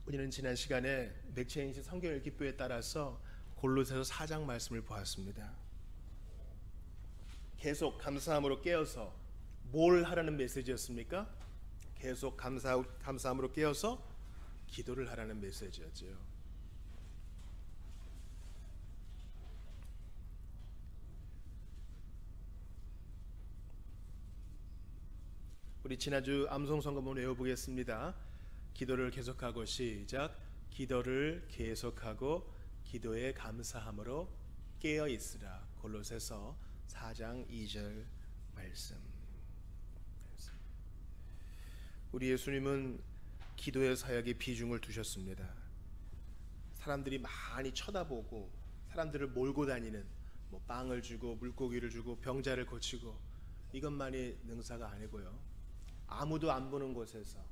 우리는 지난 시간에 맥체인지 성경 읽기표에 따라서 골로새서 4장 말씀을 보았습니다. 계속 감사함으로 깨어서 뭘 하라는 메시지였습니까? 계속 감사함으로 깨어서 기도를 하라는 메시지였죠. 우리 지난주 암송성가문 외워보겠습니다. 기도를 계속하고 시작. 기도를 계속하고 기도에 감사함으로 깨어있으라. 골로새서 4장 2절 말씀. 우리 예수님은 기도의 사역에 비중을 두셨습니다. 사람들이 많이 쳐다보고 사람들을 몰고 다니는 빵을 주고 물고기를 주고 병자를 고치고 이것만이 능사가 아니고요, 아무도 안 보는 곳에서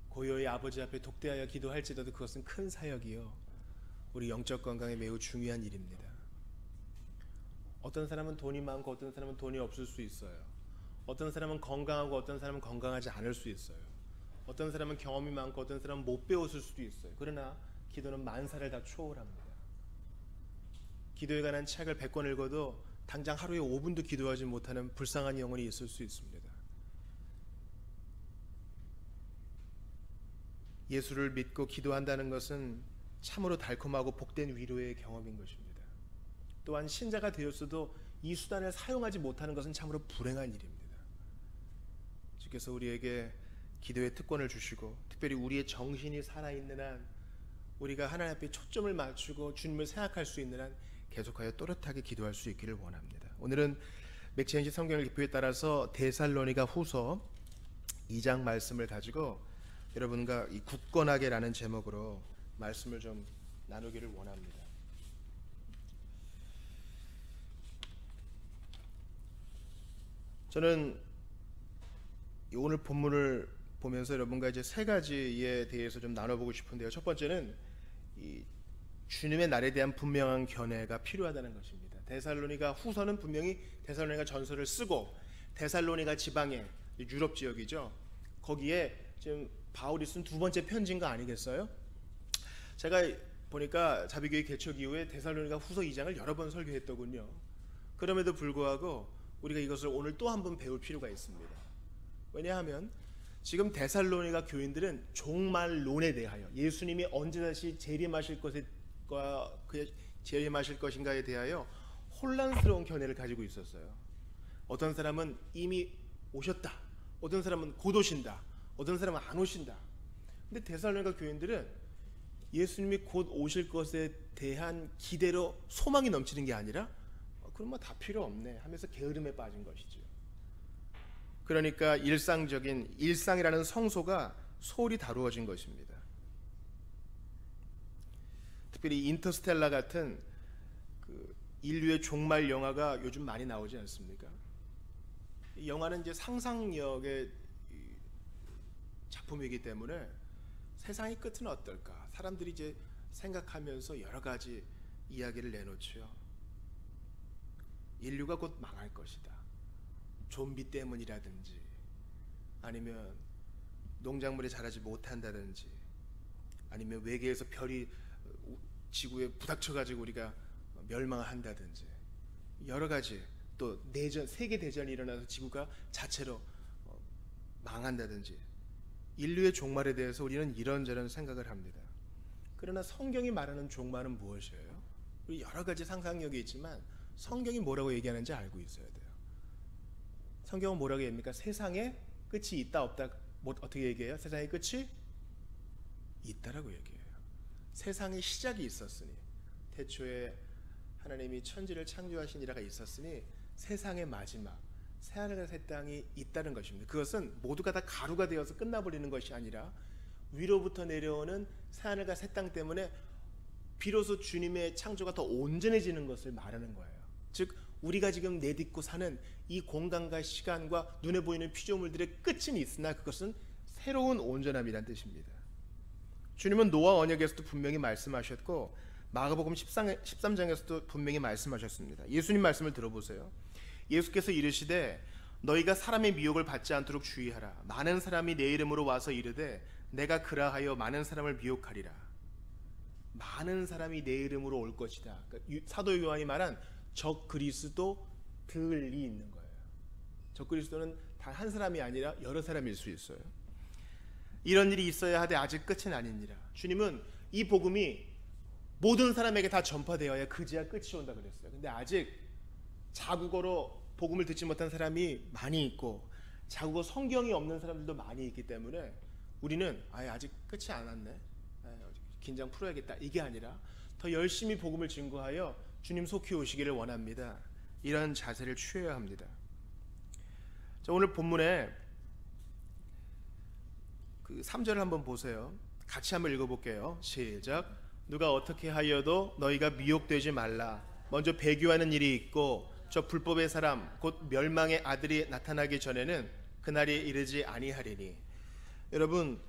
고요히 아버지 앞에 독대하여 기도할지라도 그것은 큰 사역이요, 우리 영적 건강에 매우 중요한 일입니다. 어떤 사람은 돈이 많고 어떤 사람은 돈이 없을 수 있어요. 어떤 사람은 건강하고 어떤 사람은 건강하지 않을 수 있어요. 어떤 사람은 경험이 많고 어떤 사람은 못 배웠을 수도 있어요. 그러나 기도는 만사를 다 초월합니다. 기도에 관한 책을 100권 읽어도 당장 하루에 5분도 기도하지 못하는 불쌍한 영혼이 있을 수 있습니다. 예수를 믿고 기도한다는 것은 참으로 달콤하고 복된 위로의 경험인 것입니다. 또한 신자가 되었어도 이 수단을 사용하지 못하는 것은 참으로 불행한 일입니다. 주께서 우리에게 기도의 특권을 주시고 특별히 우리의 정신이 살아있는 한, 우리가 하나님 앞에 초점을 맞추고 주님을 생각할 수 있는 한 계속하여 또렷하게 기도할 수 있기를 원합니다. 오늘은 맥체인지 성경 읽기표에 따라서 데살로니가 후서 2장 말씀을 가지고 여러분과 이 굳건하게라는 제목으로 말씀을 좀 나누기를 원합니다. 저는 오늘 본문을 보면서 여러분과 이제 세 가지에 대해서 좀 나눠보고 싶은데요. 첫 번째는 이 주님의 날에 대한 분명한 견해가 필요하다는 것입니다. 데살로니가 후서는 분명히 데살로니가 전서를 쓰고 데살로니가 지방의 유럽 지역이죠. 거기에 지금 바울이 쓴 두 번째 편지인 거 아니겠어요? 제가 보니까 자비교회 개척 이후에 데살로니가 후서 2장을 여러 번 설교했더군요. 그럼에도 불구하고 우리가 이것을 오늘 또 한 번 배울 필요가 있습니다. 왜냐하면 지금 데살로니가 교인들은 종말론에 대하여, 예수님이 언제 다시 재림하실 것인가에 대하여 혼란스러운 견해를 가지고 있었어요. 어떤 사람은 이미 오셨다, 어떤 사람은 곧 오신다, 어떤 사람은 안 오신다. 근데 데살로니가 교인들은 예수님이 곧 오실 것에 대한 기대로 소망이 넘치는 게 아니라 그럼 뭐 다 필요 없네 하면서 게으름에 빠진 것이죠. 그러니까 일상적인 일상이라는 성소가 소홀히 다루어진 것입니다. 특별히 인터스텔라 같은 그 인류의 종말 영화가 요즘 많이 나오지 않습니까? 이 영화는 이제 상상력의 작품이기 때문에 세상의 끝은 어떨까? 사람들이 이제 생각하면서 여러 가지 이야기를 내놓죠. 인류가 곧 망할 것이다. 좀비 때문이라든지 아니면 농작물이 자라지 못한다든지 아니면 외계에서 별이 지구에 부닥쳐가지고 우리가 멸망한다든지 여러 가지, 또 내전, 세계 대전이 일어나서 지구가 자체로 망한다든지 인류의 종말에 대해서 우리는 이런저런 생각을 합니다. 그러나 성경이 말하는 종말은 무엇이에요? 우리 여러 가지 상상력이 있지만 성경이 뭐라고 얘기하는지 알고 있어야 돼요. 성경은 뭐라고 얘기합니까? 세상에 끝이 있다 없다, 어떻게 얘기해요? 세상의 끝이 있다라고 얘기해요. 세상의 시작이 있었으니, 태초에 하나님이 천지를 창조하시니라가 있었으니 세상의 마지막, 새하늘과 새 땅이 있다는 것입니다. 그것은 모두가 다 가루가 되어서 끝나버리는 것이 아니라 위로부터 내려오는 새하늘과 새 땅 때문에 비로소 주님의 창조가 더 온전해지는 것을 말하는 거예요. 즉 우리가 지금 내딛고 사는 이 공간과 시간과 눈에 보이는 피조물들의 끝은 있으나 그것은 새로운 온전함이란 뜻입니다. 주님은 노아 언약에서도 분명히 말씀하셨고 마가복음 13장에서도 분명히 말씀하셨습니다. 예수님 말씀을 들어보세요. 예수께서 이르시되 너희가 사람의 미혹을 받지 않도록 주의하라. 많은 사람이 내 이름으로 와서 이르되 내가 그라하여 많은 사람을 미혹하리라. 많은 사람이 내 이름으로 올 것이다. 그러니까 사도 요한이 말한 적 그리스도들이 있는 거예요. 적 그리스도는 단 한 사람이 아니라 여러 사람일 수 있어요. 이런 일이 있어야 하되 아직 끝은 아니니라. 주님은 이 복음이 모든 사람에게 다 전파되어야 그제야 끝이 온다 그랬어요. 근데 아직 자국어로 복음을 듣지 못한 사람이 많이 있고 자국어 성경이 없는 사람들도 많이 있기 때문에 우리는 아직 끝이 안 왔네, 긴장 풀어야겠다, 이게 아니라 더 열심히 복음을 증거하여 주님 속히 오시기를 원합니다. 이런 자세를 취해야 합니다. 자, 오늘 본문에 그 3절을 한번 보세요. 같이 한번 읽어볼게요. 시작. 누가 어떻게 하여도 너희가 미혹되지 말라. 먼저 배교하는 일이 있고 저 불법의 사람 곧 멸망의 아들이 나타나기 전에는 그날이 이르지 아니하리니. 여러분,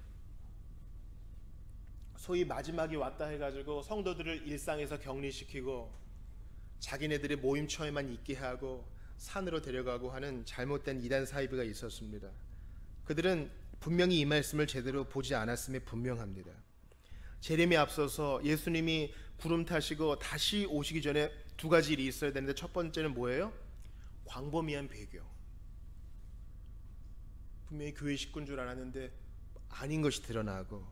소위 마지막이 왔다 해가지고 성도들을 일상에서 격리시키고 자기네들의 모임처에만 있게 하고 산으로 데려가고 하는 잘못된 이단 사이비가 있었습니다. 그들은 분명히 이 말씀을 제대로 보지 않았음에 분명합니다. 재림에 앞서서 예수님이 구름 타시고 다시 오시기 전에 두 가지 일이 있어야 되는데, 첫 번째는 뭐예요? 광범위한 배교. 분명히 교회 식구인 줄 알았는데 아닌 것이 드러나고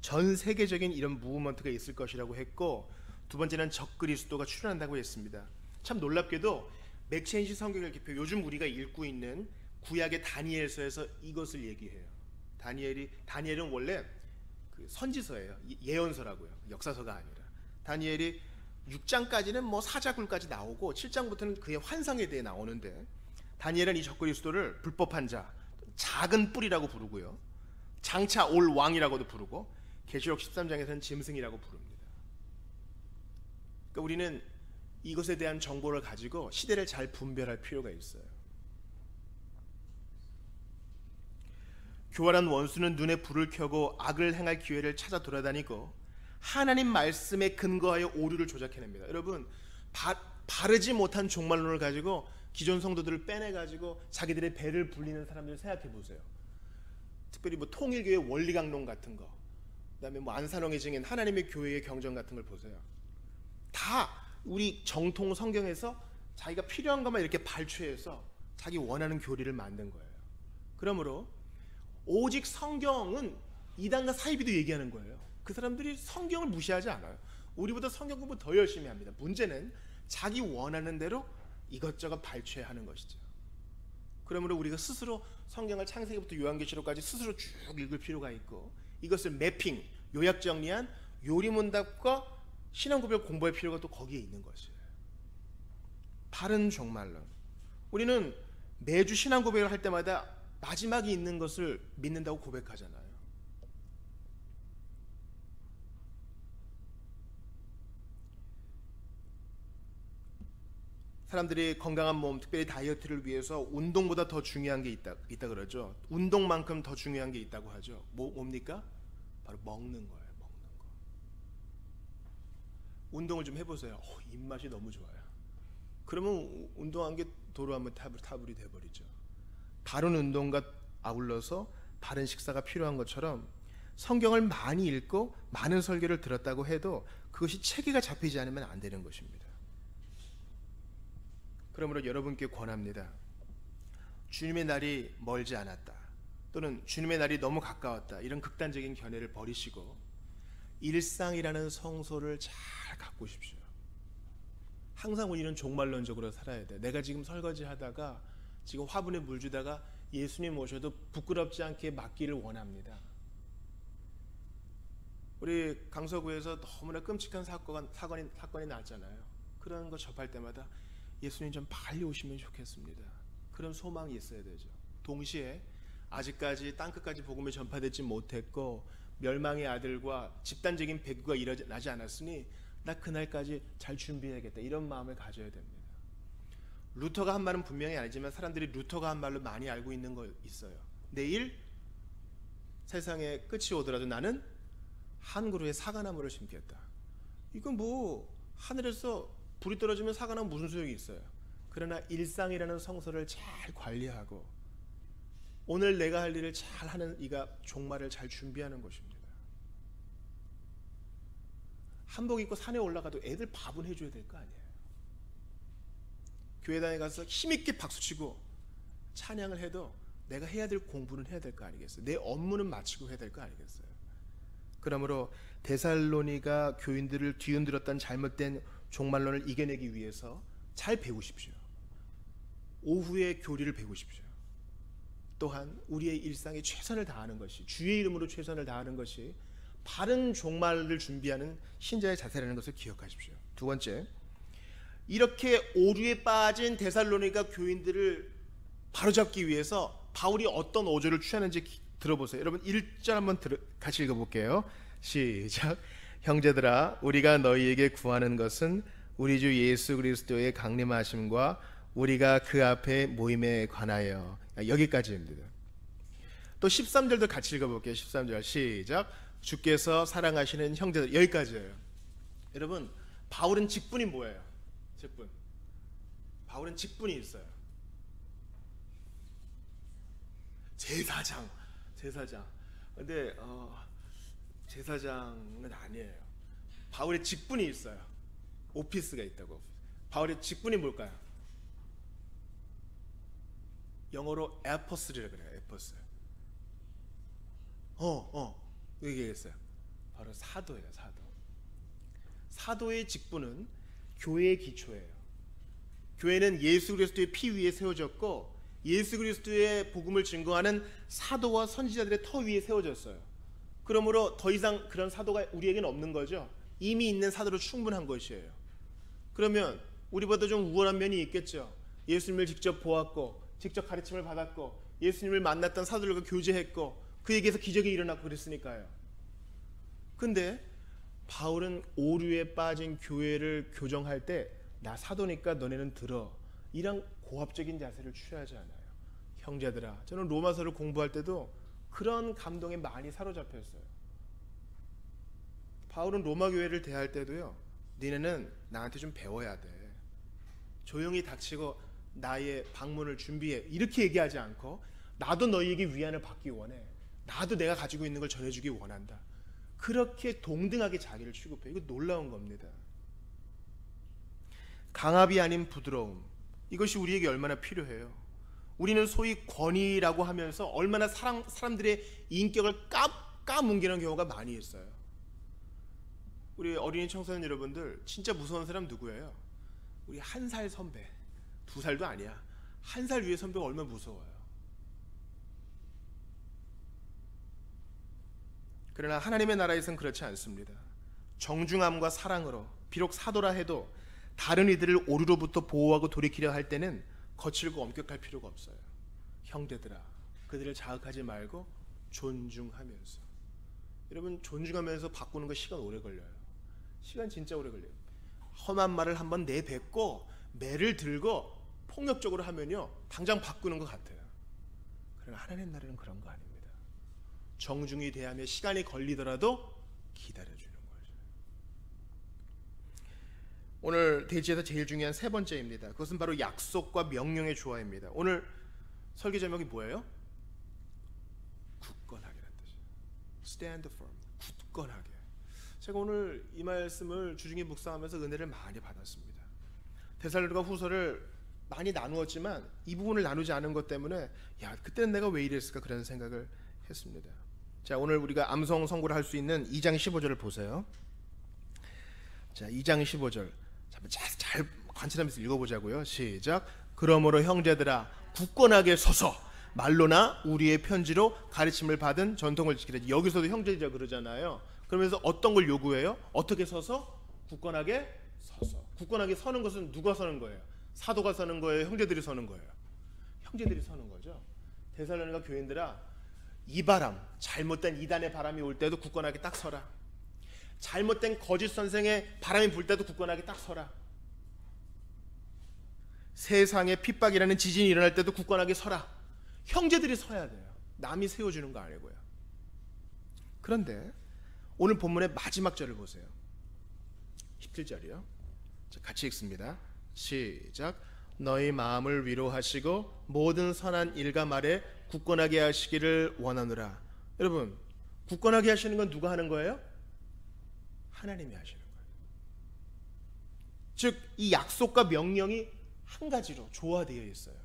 전 세계적인 이런 무브먼트가 있을 것이라고 했고, 두 번째는 적그리스도가 출현한다고 했습니다. 참 놀랍게도 맥체인지 성경을 기표, 요즘 우리가 읽고 있는 구약의 다니엘서에서 이것을 얘기해요. 다니엘은 원래 그 선지서예요. 예언서라고요. 역사서가 아니라. 다니엘이 6장까지는 뭐 사자굴까지 나오고 7장부터는 그의 환상에 대해 나오는데, 다니엘은 이 적그리스도를 불법한 자, 작은 뿔이라고 부르고요, 장차 올 왕이라고도 부르고, 계시록 13장에서는 짐승이라고 부릅니다. 그러니까 우리는 이것에 대한 정보를 가지고 시대를 잘 분별할 필요가 있어요. 교활한 원수는 눈에 불을 켜고 악을 행할 기회를 찾아 돌아다니고 하나님 말씀에 근거하여 오류를 조작해냅니다. 여러분, 바르지 못한 종말론을 가지고 기존 성도들을 빼내가지고 자기들의 배를 불리는 사람들 생각해 보세요. 특별히 뭐 통일교회 원리강론 같은 거, 그다음에 뭐 안산홍의 증인, 하나님의 교회의 경전 같은 걸 보세요. 다 우리 정통 성경에서 자기가 필요한 것만 이렇게 발췌해서 자기 원하는 교리를 만든 거예요. 그러므로 오직 성경은 이단과 사이비도 얘기하는 거예요. 그 사람들이 성경을 무시하지 않아요. 우리보다 성경 공부 더 열심히 합니다. 문제는 자기 원하는 대로 이것저것 발췌하는 것이죠. 그러므로 우리가 스스로 성경을 창세기부터 요한계시록까지 스스로 쭉 읽을 필요가 있고, 이것을 매핑, 요약 정리한 요리문답과 신앙고백 공부할 필요가 또 거기에 있는 것이에요. 바른 종말론. 우리는 매주 신앙고백을 할 때마다 마지막이 있는 것을 믿는다고 고백하잖아요. 사람들이 건강한 몸, 특별히 다이어트를 위해서 운동보다 더 중요한 게 있다 그러죠. 운동만큼 더 중요한 게 있다고 하죠. 뭡니까? 바로 먹는 거예요. 먹는 거. 운동을 좀 해보세요. 입맛이 너무 좋아요. 그러면 운동한 게 도로 한번 타불이 돼버리죠. 바른 운동과 아울러서 바른 식사가 필요한 것처럼 성경을 많이 읽고 많은 설교를 들었다고 해도 그것이 체계가 잡히지 않으면 안 되는 것입니다. 그러므로 여러분께 권합니다. 주님의 날이 멀지 않았다, 또는 주님의 날이 너무 가까웠다, 이런 극단적인 견해를 버리시고 일상이라는 성소를 잘 가꾸십시오. 항상 우리는 종말론적으로 살아야 돼. 내가 지금 설거지 하다가 지금 화분에 물 주다가 예수님 오셔도 부끄럽지 않게 맡기를 원합니다. 우리 강서구에서 너무나 끔찍한 사건이 났잖아요. 그런 거 접할 때마다 예수님 좀 빨리 오시면 좋겠습니다. 그런 소망이 있어야 되죠. 동시에 아직까지 땅끝까지 복음이 전파되지 못했고 멸망의 아들과 집단적인 배교가 일어나지 않았으니 나 그날까지 잘 준비해야겠다, 이런 마음을 가져야 됩니다. 루터가 한 말은 분명히 알지만 사람들이 루터가 한 말로 많이 알고 있는 거 있어요. 내일 세상의 끝이 오더라도 나는 한 그루의 사과나무를 심겠다. 이건 뭐 하늘에서 불이 떨어지면 사과나무 무슨 소용이 있어요. 그러나 일상이라는 성소를 잘 관리하고 오늘 내가 할 일을 잘 하는 이가 종말을 잘 준비하는 것입니다. 한복 입고 산에 올라가도 애들 밥은 해줘야 될 거 아니에요. 교회당에 가서 힘있게 박수치고 찬양을 해도 내가 해야 될 공부는 해야 될 거 아니겠어요? 내 업무는 마치고 해야 될 거 아니겠어요? 그러므로 데살로니가 교인들을 뒤흔들었던 잘못된 종말론을 이겨내기 위해서 잘 배우십시오. 오후에 교리를 배우십시오. 또한 우리의 일상에 최선을 다하는 것이, 주의 이름으로 최선을 다하는 것이 바른 종말을 준비하는 신자의 자세라는 것을 기억하십시오. 두 번째, 이렇게 오류에 빠진 데살로니가 교인들을 바로잡기 위해서 바울이 어떤 어조를 취하는지 들어보세요. 여러분 1절 한번 같이 읽어볼게요. 시작. 형제들아, 우리가 너희에게 구하는 것은 우리 주 예수 그리스도의 강림하심과 우리가 그 앞에 모임에 관하여. 여기까지입니다. 또 13절도 같이 읽어볼게요. 13절 시작. 주께서 사랑하시는 형제들. 여기까지예요. 여러분, 바울은 직분이 뭐예요? 직분. 바울은 직분이 있어요. 제사장. 근데 제사장은 아니에요. 바울의 직분이 있어요. 오피스가 있다고. 바울의 직분이 뭘까요? 영어로 에포스리라 그래요. 에포스. 얘기했어요. 바로 사도예요. 사도의 직분은 교회의 기초예요. 교회는 예수 그리스도의 피 위에 세워졌고 예수 그리스도의 복음을 증거하는 사도와 선지자들의 터 위에 세워졌어요. 그러므로 더 이상 그런 사도가 우리에게는 없는 거죠. 이미 있는 사도로 충분한 것이에요. 그러면 우리보다 좀 우월한 면이 있겠죠. 예수님을 직접 보았고 직접 가르침을 받았고 예수님을 만났던 사도들과 교제했고 그에게서 기적이 일어났고 그랬으니까요. 근데 바울은 오류에 빠진 교회를 교정할 때 나 사도니까 너네는 들어, 이런 고압적인 자세를 취하지 않아요. 형제들아, 저는 로마서를 공부할 때도 그런 감동에 많이 사로잡혔어요. 바울은 로마 교회를 대할 때도요, 니네는 나한테 좀 배워야 돼, 조용히 닥치고 나의 방문을 준비해, 이렇게 얘기하지 않고 나도 너희에게 위안을 받기 원해, 나도 내가 가지고 있는 걸 전해주기 원한다, 그렇게 동등하게 자기를 취급해. 이거 놀라운 겁니다. 강압이 아닌 부드러움, 이것이 우리에게 얼마나 필요해요. 우리는 소위 권위라고 하면서 얼마나 사람들의 인격을 까뭉기는 경우가 많이 있어요. 우리 어린이 청소년 여러분들 진짜 무서운 사람 누구예요? 우리 1살 선배, 2살도 아니야, 1살 위의 선배가 얼마나 무서워요. 그러나 하나님의 나라에서는 그렇지 않습니다. 정중함과 사랑으로, 비록 사도라 해도 다른 이들을 오류로부터 보호하고 돌이키려 할 때는 거칠고 엄격할 필요가 없어요. 형제들아, 그들을 자극하지 말고 존중하면서. 여러분, 존중하면서 바꾸는 거 시간 오래 걸려요. 시간 진짜 오래 걸려요. 험한 말을 한번 내뱉고 매를 들고 폭력적으로 하면요, 당장 바꾸는 것 같아요. 그러나 하나님 나라는 그런 거 아닙니다. 정중히 대하며 시간이 걸리더라도 기다려주는 거죠. 오늘 대지에서 제일 중요한 세 번째입니다. 그것은 바로 약속과 명령의 조화입니다. 오늘 설교 제목이 뭐예요? 굳건하게라는 뜻이에요. Stand firm. 굳건하게. 제가 오늘 이 말씀을 주중에 묵상하면서 은혜를 많이 받았습니다. 데살로니가 후서를 많이 나누었지만 이 부분을 나누지 않은 것 때문에 그때는 내가 왜 이랬을까 그런 생각을 했습니다. 자, 오늘 우리가 암송 선고를 할 수 있는 2장 15절을 보세요. 자, 2장 15절 잘 관찰하면서 읽어보자고요. 시작. 그러므로 형제들아, 굳건하게 서서 말로나 우리의 편지로 가르침을 받은 전통을 지키라. 여기서도 형제들이라 그러잖아요. 그러면서 어떤 걸 요구해요? 어떻게 서서? 굳건하게 서서. 굳건하게 서는 것은 누가 서는 거예요? 사도가 서는 거예요? 형제들이 서는 거예요? 형제들이 서는 거죠. 데살로니가 교인들아, 이 바람, 잘못된 이단의 바람이 올 때도 굳건하게 딱 서라. 잘못된 거짓 선생의 바람이 불 때도 굳건하게 딱 서라. 세상에 핍박이라는 지진이 일어날 때도 굳건하게 서라. 형제들이 서야 돼요. 남이 세워주는 거 아니고요. 그런데 오늘 본문의 마지막 절을 보세요. 17절이요. 같이 읽습니다. 시작. 너희 마음을 위로하시고 모든 선한 일과 말에 굳건하게 하시기를 원하노라. 여러분, 굳건하게 하시는 건 누가 하는 거예요? 하나님이 하시는 거예요. 즉, 이 약속과 명령이 한 가지로 조화되어 있어요.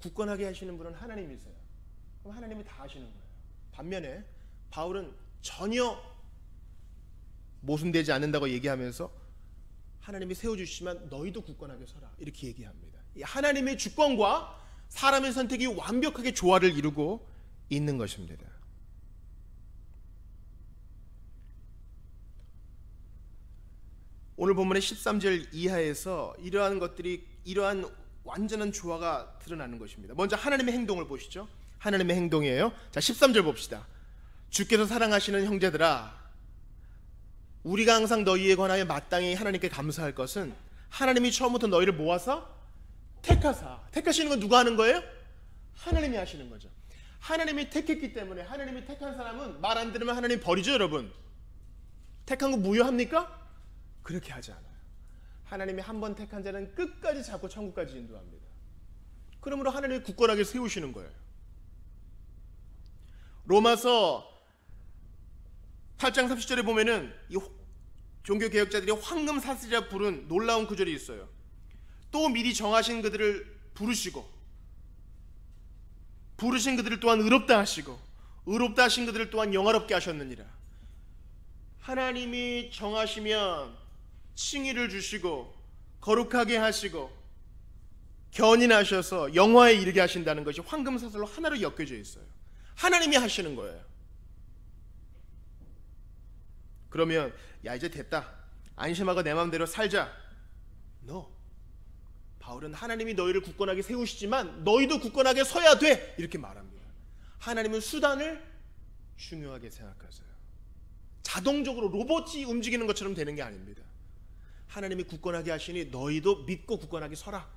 굳건하게 하시는 분은 하나님이세요. 그럼 하나님이 다 하시는 거예요. 반면에 바울은 전혀 모순되지 않는다고 얘기하면서 하나님이 세워주시지만 너희도 굳건하게 서라, 이렇게 얘기합니다. 이 하나님의 주권과 사람의 선택이 완벽하게 조화를 이루고 있는 것입니다. 오늘 본문의 13절 이하에서 이러한 완전한 조화가 드러나는 것입니다. 먼저 하나님의 행동을 보시죠. 하나님의 행동이에요. 자, 13절 봅시다. 주께서 사랑하시는 형제들아, 우리가 항상 너희에 관하여 마땅히 하나님께 감사할 것은 하나님이 처음부터 너희를 모아서 택하시는 건 누가 하는 거예요? 하나님이 하시는 거죠. 하나님이 택했기 때문에, 하나님이 택한 사람은 말 안 들으면 하나님 버리죠, 여러분. 택한 거 무효합니까? 그렇게 하지 않아요. 하나님이 한 번 택한 자는 끝까지 잡고 천국까지 인도합니다. 그러므로 하나님이 굳건하게 세우시는 거예요. 로마서 8장 30절에 보면은 이 종교개혁자들이 황금 사슬이라 부른 놀라운 구절이 있어요. 또 미리 정하신 그들을 부르신 그들을 또한 의롭다 하시고 의롭다 하신 그들을 또한 영화롭게 하셨느니라. 하나님이 정하시면 칭의를 주시고 거룩하게 하시고 견인하셔서 영화에 이르게 하신다는 것이 황금 사슬로 하나로 엮여져 있어요. 하나님이 하시는 거예요. 그러면 야, 이제 됐다, 안심하고 내 마음대로 살자. No. 바울은 하나님이 너희를 굳건하게 세우시지만 너희도 굳건하게 서야 돼, 이렇게 말합니다. 하나님은 수단을 중요하게 생각하세요. 자동적으로 로봇이 움직이는 것처럼 되는 게 아닙니다. 하나님이 굳건하게 하시니 너희도 믿고 굳건하게 서라.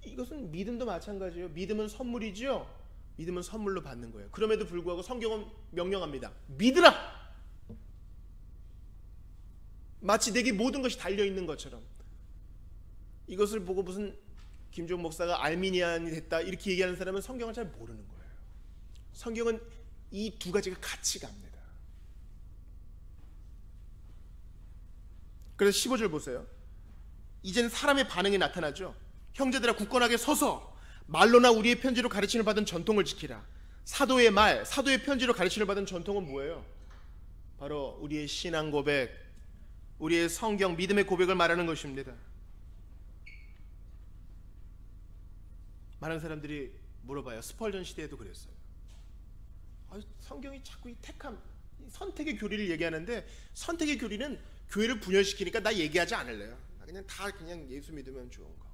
이것은 믿음도 마찬가지예요. 믿음은 선물이지요. 믿음은 선물로 받는 거예요. 그럼에도 불구하고 성경은 명령합니다. 믿으라. 마치 내게 모든 것이 달려있는 것처럼. 이것을 보고 무슨 김종 목사가 알미니안이 됐다 이렇게 얘기하는 사람은 성경을 잘 모르는 거예요. 성경은 이 두 가지가 같이 갑니다. 그래서 15절 보세요. 이제는 사람의 반응이 나타나죠. 형제들아, 굳건하게 서서 말로나 우리의 편지로 가르침을 받은 전통을 지키라. 사도의 말, 사도의 편지로 가르침을 받은 전통은 뭐예요? 바로 우리의 신앙 고백, 우리의 성경, 믿음의 고백을 말하는 것입니다. 많은 사람들이 물어봐요. 스펄전 시대에도 그랬어요. 성경이 자꾸 이 택함, 선택의 교리를 얘기하는데, 선택의 교리는 교회를 분열시키니까 나 얘기하지 않을래요. 그냥 예수 믿으면 좋은 거.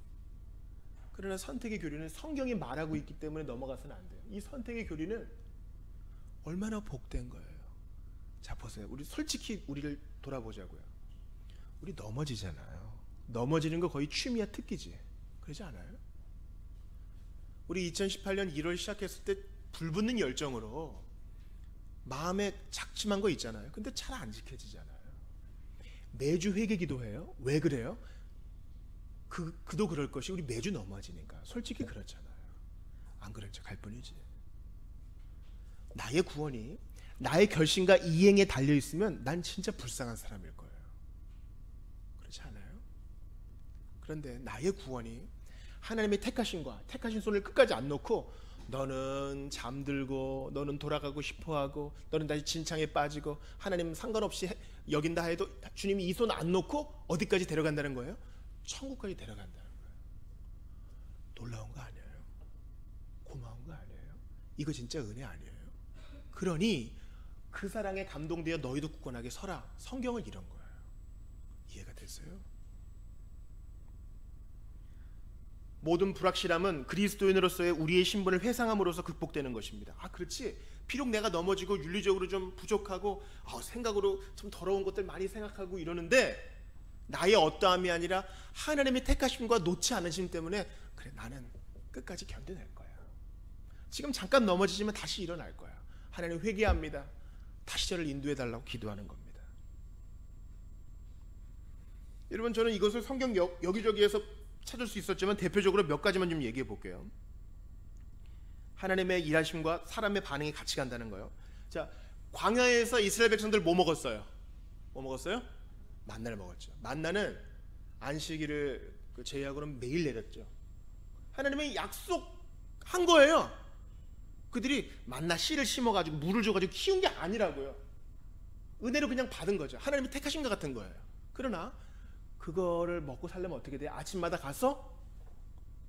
그러나 선택의 교리는 성경이 말하고 있기 때문에 넘어가서는 안 돼요. 이 선택의 교리는 얼마나 복된 거예요. 자, 보세요. 우리 솔직히 우리를 돌아보자고요. 우리 넘어지잖아요. 넘어지는 거 거의 취미야 특기지. 그러지 않아요? 우리 2018년 1월 시작했을 때 불붙는 열정으로 마음에 작심한 거 있잖아요. 근데 잘 안 지켜지잖아요. 매주 회개 기도해요. 왜 그래요? 그도 그럴 것이 우리 매주 넘어지니까. 솔직히 그렇잖아요. 안 그랬죠. 갈 뿐이지. 나의 구원이 나의 결심과 이행에 달려있으면 난 진짜 불쌍한 사람일 거예요. 그렇지 않아요? 그런데 나의 구원이 하나님의 택하신 손을 끝까지 안 놓고 너는 잠들고 너는 돌아가고 싶어하고 너는 다시 진창에 빠지고 하나님 상관없이 여긴다 해도 주님이 이 손 안 놓고 어디까지 데려간다는 거예요? 천국까지 데려간다는 거예요. 놀라운 거 아니에요? 고마운 거 아니에요? 이거 진짜 은혜 아니에요? 그러니 그 사랑에 감동되어 너희도 굳건하게 서라. 성경을 이런 거예요. 이해가 됐어요? 모든 불확실함은 그리스도인으로서의 우리의 신분을 회상함으로써 극복되는 것입니다. 그렇지. 비록 내가 넘어지고 윤리적으로 좀 부족하고 생각으로 좀 더러운 것들 많이 생각하고 이러는데 나의 어떠함이 아니라 하나님의 택하심과 놓지 않으심 때문에 그래, 나는 끝까지 견뎌낼 거야. 지금 잠깐 넘어지지만 다시 일어날 거야. 하나님 회개합니다. 다시 저를 인도해 달라고 기도하는 겁니다. 여러분, 저는 이것을 성경 여기저기에서 찾을 수 있었지만 대표적으로 몇 가지만 좀 얘기해 볼게요. 하나님의 일하심과 사람의 반응이 같이 간다는 거예요. 자, 광야에서 이스라엘 백성들 뭐 먹었어요? 뭐 먹었어요? 만나를 먹었죠. 만나는 안식일을 제외하고는 매일 내렸죠. 하나님의 약속한 거예요. 그들이 만나 씨를 심어가지고 물을 줘가지고 키운 게 아니라고요. 은혜로 그냥 받은 거죠. 하나님이 택하신 것 같은 거예요. 그러나 그거를 먹고 살려면 어떻게 돼요? 아침마다 가서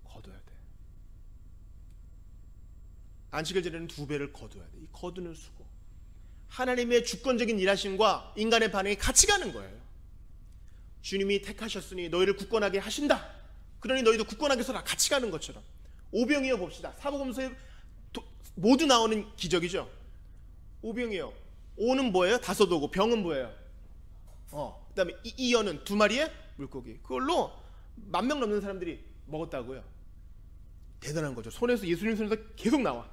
거둬야 돼. 안식일 전에는 2배를 거둬야 돼. 이 거두는 수고, 하나님의 주권적인 일하심과 인간의 반응이 같이 가는 거예요. 주님이 택하셨으니 너희를 굳건하게 하신다. 그러니 너희도 굳건하게 서라. 같이 가는 것처럼. 오병이어 봅시다. 사복음서에 모두 나오는 기적이죠. 오병이어. 오는 뭐예요? 다섯 오고. 병은 뭐예요? 그 다음에 이어는 2마리의 물고기. 그걸로 10,000명 넘는 사람들이 먹었다고요. 대단한 거죠. 손에서, 예수님 손에서 계속 나와.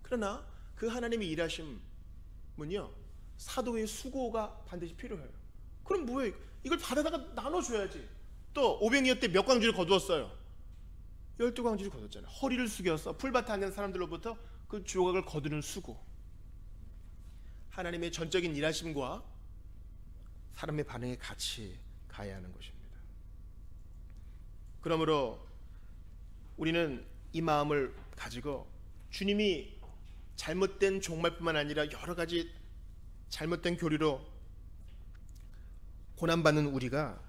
그러나 그 하나님의 일하심은요, 사도의 수고가 반드시 필요해요. 그럼 뭐예요? 이걸 받아다가 나눠줘야지. 또 오병이어 때 몇 광주를 거두었어요? 12광주를 거뒀잖아요. 허리를 숙여서 풀밭에 앉은 사람들로부터 그 조각을 거두는 수고. 하나님의 전적인 일하심과 사람의 반응에 같이 가야 하는 것입니다. 그러므로 우리는 이 마음을 가지고 주님이 잘못된 종말뿐만 아니라 여러 가지 잘못된 교리로 고난받는 우리가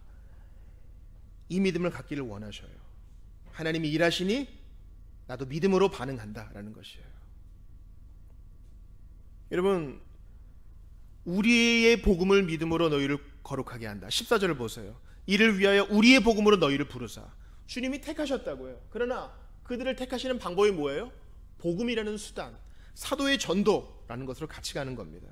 이 믿음을 갖기를 원하셔요. 하나님이 일하시니 나도 믿음으로 반응한다라는 것이에요. 여러분, 우리의 복음을 믿음으로 너희를 거룩하게 한다. 14절을 보세요. 이를 위하여 우리의 복음으로 너희를 부르사. 주님이 택하셨다고요. 그러나 그들을 택하시는 방법이 뭐예요? 복음이라는 수단, 사도의 전도라는 것으로 같이 가는 겁니다.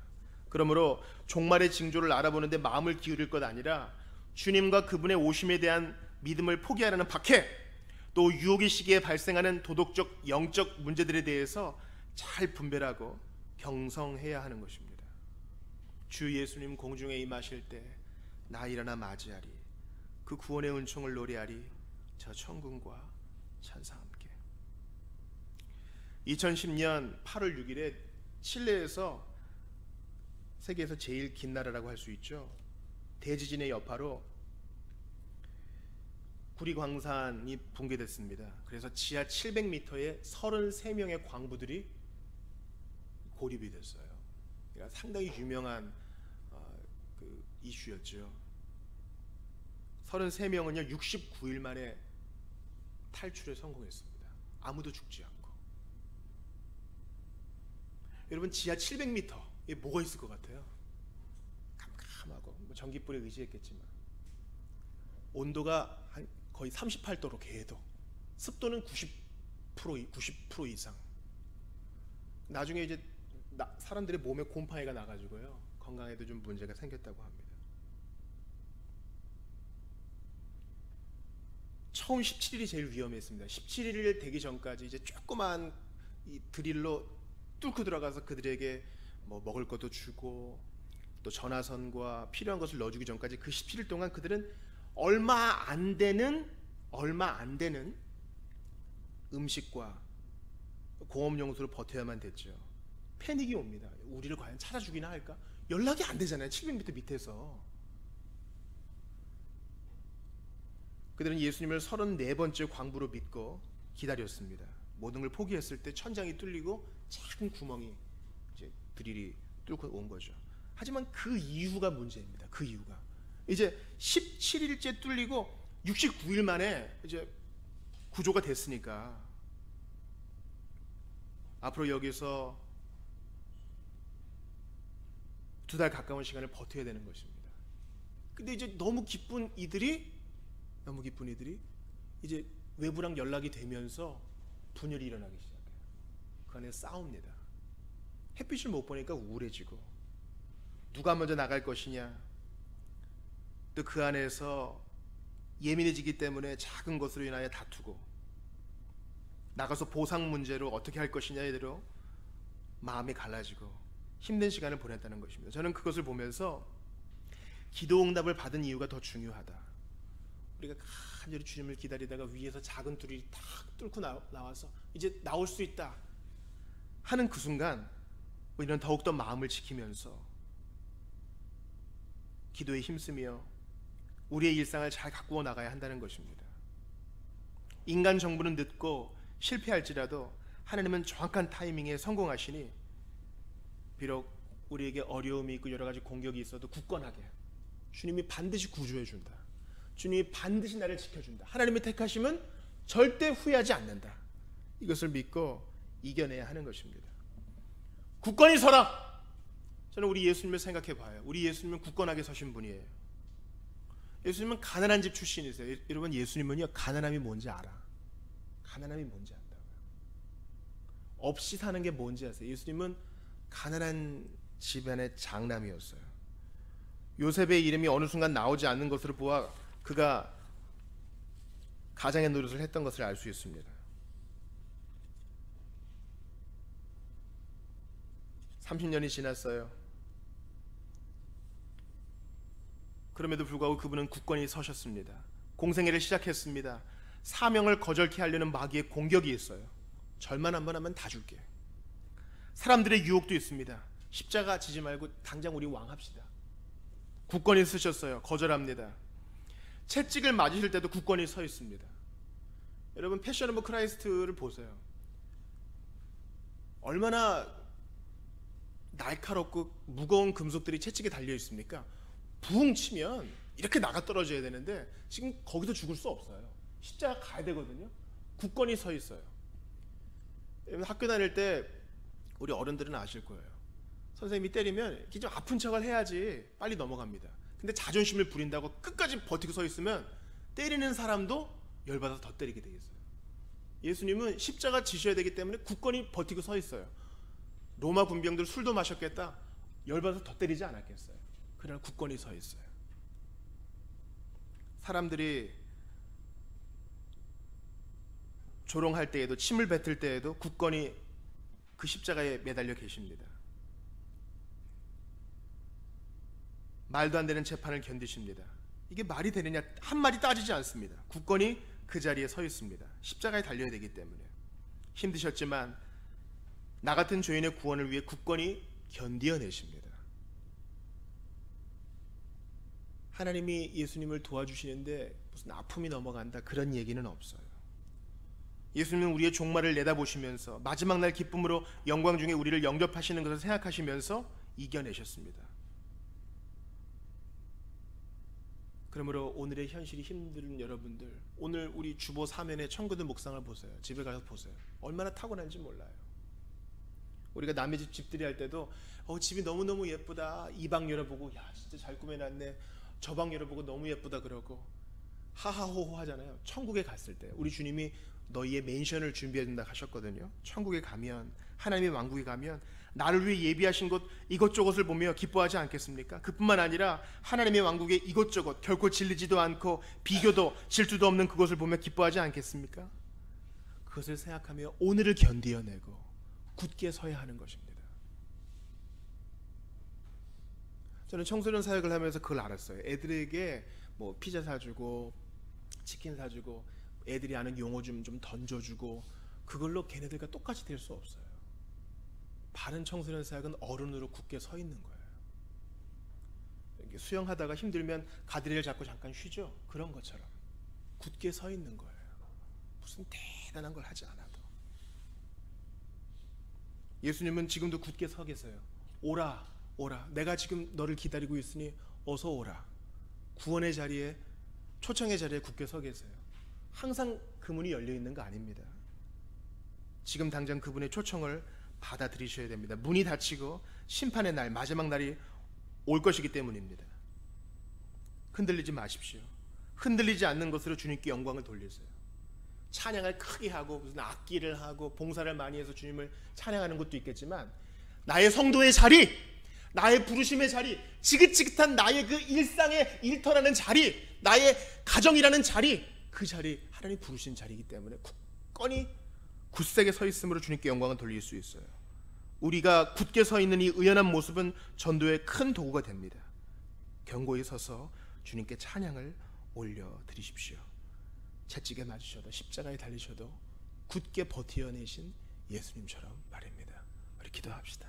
그러므로 종말의 징조를 알아보는데 마음을 기울일 것 아니라 주님과 그분의 오심에 대한 믿음을 포기하라는 박해, 또 유혹의 시기에 발생하는 도덕적, 영적 문제들에 대해서 잘 분별하고 경성해야 하는 것입니다. 주 예수님 공중에 임하실 때 나 일어나 맞이하리, 그 구원의 은총을 노래하리, 저 천군과 천사 함께. 2010년 8월 6일에 칠레에서 세계에서 제일 긴 나라라고 할 수 있죠. 대지진의 여파로 구리광산이 붕괴됐습니다. 그래서 지하 700m에 33명의 광부들이 고립이 됐어요. 그러니까 상당히 유명한 그 이슈였죠. 33명은요 69일 만에 탈출에 성공했습니다. 아무도 죽지 않고. 여러분, 지하 700m에 뭐가 있을 것 같아요? 깜깜하고, 뭐 전기불에 의지했겠지만 온도가 거의 38도로 계속, 습도는 90% 이상. 나중에 이제 사람들의 몸에 곰팡이가 나가지고요, 건강에도 좀 문제가 생겼다고 합니다. 처음 17일이 제일 위험했습니다. 17일 되기 전까지 이제 조그만 이 드릴로 뚫고 들어가서 그들에게 뭐 먹을 것도 주고 또 전화선과 필요한 것을 넣어주기 전까지 그 17일 동안 그들은 얼마 안 되는 음식과 공업용수로 버텨야만 됐죠. 패닉이 옵니다. 우리를 과연 찾아주기나 할까? 연락이 안 되잖아요. 700m 밑에서. 그들은 예수님을 34번째 광부로 믿고 기다렸습니다. 모든 걸 포기했을 때 천장이 뚫리고 작은 구멍이 이제 드릴이 뚫고 온 거죠. 하지만 그 이유가 문제입니다. 그 이유가 이제 17일째 뚫리고 69일 만에 이제 구조가 됐으니까 앞으로 여기서 2달 가까운 시간을 버텨야 되는 것입니다. 근데 이제 너무 기쁜 이들이 이제 외부랑 연락이 되면서 분열이 일어나기 시작해요. 그 안에 싸웁니다. 햇빛을 못 보니까 우울해지고, 누가 먼저 나갈 것이냐, 또 그 안에서 예민해지기 때문에 작은 것으로 인하여 다투고, 나가서 보상 문제로 어떻게 할 것이냐에 대로 마음이 갈라지고 힘든 시간을 보냈다는 것입니다. 저는 그것을 보면서 기도 응답을 받은 이유가 더 중요하다. 우리가 간절히 주님을 기다리다가 위에서 작은 뚫이 탁 뚫고 나와서 이제 나올 수 있다 하는 그 순간 우리는 더욱더 마음을 지키면서 기도에 힘쓰며 우리의 일상을 잘 가꾸어 나가야 한다는 것입니다. 인간 정부는 늦고 실패할지라도 하나님은 정확한 타이밍에 성공하시니 비록 우리에게 어려움이 있고 여러 가지 공격이 있어도 굳건하게 주님이 반드시 구조해 준다. 주님이 반드시 나를 지켜준다. 하나님의 택하심은 절대 후회하지 않는다. 이것을 믿고 이겨내야 하는 것입니다. 굳건히 서라. 저는 우리 예수님을 생각해 봐요. 우리 예수님은 굳건하게 서신 분이에요. 예수님은 가난한 집 출신이세요. 여러분, 예수님은요 가난함이 뭔지 알아. 가난함이 뭔지 안다고요. 없이 사는 게 뭔지 아세요? 예수님은 가난한 집안의 장남이었어요. 요셉의 이름이 어느 순간 나오지 않는 것으로 보아 그가 가장의 노릇을 했던 것을 알 수 있습니다. 30년이 지났어요. 그럼에도 불구하고 그분은 굳건히 서셨습니다. 공생애를 시작했습니다. 사명을 거절케 하려는 마귀의 공격이 있어요. 절만 한번 하면 다 줄게. 사람들의 유혹도 있습니다. 십자가 지지 말고 당장 우리 왕합시다. 굳건히 서셨어요. 거절합니다. 채찍을 맞으실 때도 굳건히 서 있습니다. 여러분, 패션 오브 크라이스트를 보세요. 얼마나 날카롭고 무거운 금속들이 채찍에 달려 있습니까? 부흥 치면 이렇게 나가 떨어져야 되는데 지금 거기서 죽을 수 없어요. 십자가 가야 되거든요. 굳건히 서 있어요. 여러분, 학교 다닐 때 우리 어른들은 아실 거예요. 선생님이 때리면 이렇게 좀 아픈 척을 해야지 빨리 넘어갑니다. 근데 자존심을 부린다고 끝까지 버티고 서 있으면 때리는 사람도 열받아서 더 때리게 돼 있어요. 예수님은 십자가 지셔야 되기 때문에 굳건히 버티고 서 있어요. 로마 군병들 술도 마셨겠다. 열받아서 더 때리지 않았겠어요. 그러나 굳건히 서 있어요. 사람들이 조롱할 때에도, 침을 뱉을 때에도 굳건히 그 십자가에 매달려 계십니다. 말도 안 되는 재판을 견디십니다. 이게 말이 되느냐 한마디 따지지 않습니다. 굳건히 그 자리에 서 있습니다. 십자가에 달려야 되기 때문에. 힘드셨지만 나 같은 죄인의 구원을 위해 굳건히 견디어내십니다. 하나님이 예수님을 도와주시는데 무슨 아픔이 넘어간다 그런 얘기는 없어요. 예수님은 우리의 종말을 내다보시면서 마지막 날 기쁨으로 영광 중에 우리를 영접하시는 것을 생각하시면서 이겨내셨습니다. 그러므로 오늘의 현실이 힘든 여러분들, 오늘 우리 주보 사면의 청구들 묵상을 보세요. 집에 가서 보세요. 얼마나 타고난지 몰라요. 우리가 남의 집 집들이 할 때도 집이 너무너무 예쁘다. 이 방 열어보고 야 진짜 잘 꾸며놨네. 저 방 열어보고 너무 예쁘다 그러고 하하호호 하잖아요. 천국에 갔을 때 우리 주님이 너희의 맨션을 준비해준다 하셨거든요. 천국에 가면, 하나님의 왕국에 가면 나를 위해 예비하신 곳 이것저것을 보며 기뻐하지 않겠습니까? 그뿐만 아니라 하나님의 왕국의 이것저것 결코 질리지도 않고 비교도 질투도 없는 그것을 보며 기뻐하지 않겠습니까? 그것을 생각하며 오늘을 견디어내고 굳게 서야 하는 것입니다. 저는 청소년 사역을 하면서 그걸 알았어요. 애들에게 뭐 피자 사주고 치킨 사주고 애들이 아는 용어 좀 던져주고 그걸로 걔네들과 똑같이 될 수 없어요. 바른 청소년 사역은 어른으로 굳게 서 있는 거예요. 수영하다가 힘들면 가드레일 잡고 잠깐 쉬죠. 그런 것처럼 굳게 서 있는 거예요. 무슨 대단한 걸 하지 않아도. 예수님은 지금도 굳게 서 계세요. 오라 오라, 내가 지금 너를 기다리고 있으니 어서 오라. 구원의 자리에, 초청의 자리에 굳게 서 계세요. 항상 그 문이 열려 있는 거 아닙니다. 지금 당장 그분의 초청을 받아들이셔야 됩니다. 문이 닫히고 심판의 날, 마지막 날이 올 것이기 때문입니다. 흔들리지 마십시오. 흔들리지 않는 것으로 주님께 영광을 돌리세요. 찬양을 크게 하고 무슨 악기를 하고 봉사를 많이 해서 주님을 찬양하는 것도 있겠지만 나의 성도의 자리, 나의 부르심의 자리, 지긋지긋한 나의 그 일상의 일터라는 자리, 나의 가정이라는 자리, 그 자리 하나님 부르신 자리이기 때문에 굳건히 굳세게 서 있음으로 주님께 영광을 돌릴 수 있어요. 우리가 굳게 서 있는 이 의연한 모습은 전도의 큰 도구가 됩니다. 견고히 서서 주님께 찬양을 올려드리십시오. 채찍에 맞으셔도 십자가에 달리셔도 굳게 버텨내신 예수님처럼 말입니다. 우리 기도합시다.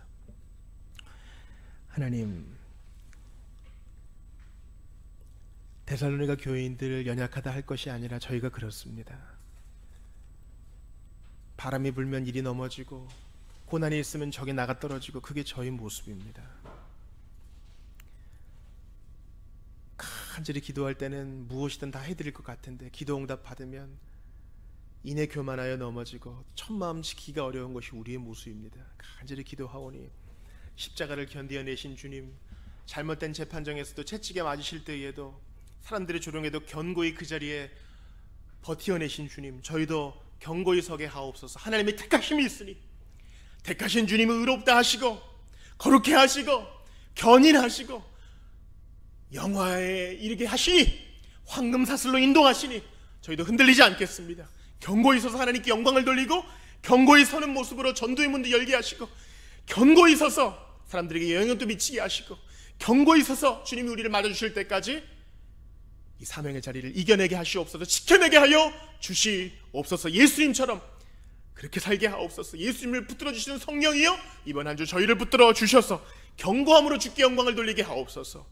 하나님, 데살로니가 교인들 연약하다 할 것이 아니라 저희가 그렇습니다. 바람이 불면 이리 넘어지고 고난이 있으면 저기 나가 떨어지고 그게 저희 모습입니다. 간절히 기도할 때는 무엇이든 다 해드릴 것 같은데 기도 응답 받으면 인해 교만하여 넘어지고 첫마음 지키기가 어려운 것이 우리의 모습입니다. 간절히 기도하오니 십자가를 견디어내신 주님, 잘못된 재판정에서도 채찍에 맞으실 때에도 사람들의 조롱에도 견고히 그 자리에 버티어내신 주님, 저희도 견고히 서게 하옵소서. 하나님의 택하심이 있으니 택하신 주님은 의롭다 하시고 거룩해 하시고 견인하시고 영화에 이르게 하시니 황금사슬로 인도하시니 저희도 흔들리지 않겠습니다. 견고히 서서 하나님께 영광을 돌리고 견고히 서는 모습으로 전도의 문도 열게 하시고 견고히 서서 사람들에게 영향도 미치게 하시고 견고히 서서 주님이 우리를 맞아주실 때까지 이 사명의 자리를 이겨내게 하시옵소서. 지켜내게 하여 주시옵소서. 예수님처럼 그렇게 살게 하옵소서. 예수님을 붙들어 주시는 성령이여 이번 한 주 저희를 붙들어 주셔서 견고함으로 주께 영광을 돌리게 하옵소서.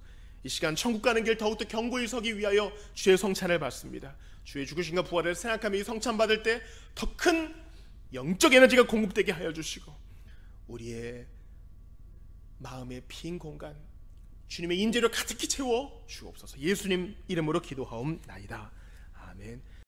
이 시간 천국 가는 길 더욱더 견고히 서기 위하여 주의 성찬을 받습니다. 주의 죽으심과 부활을 생각하며 이 성찬 받을 때 더 큰 영적 에너지가 공급되게 하여 주시고 우리의 마음의 빈 공간 주님의 인재로 가득히 채워 주옵소서. 예수님 이름으로 기도하옵나이다. 아멘.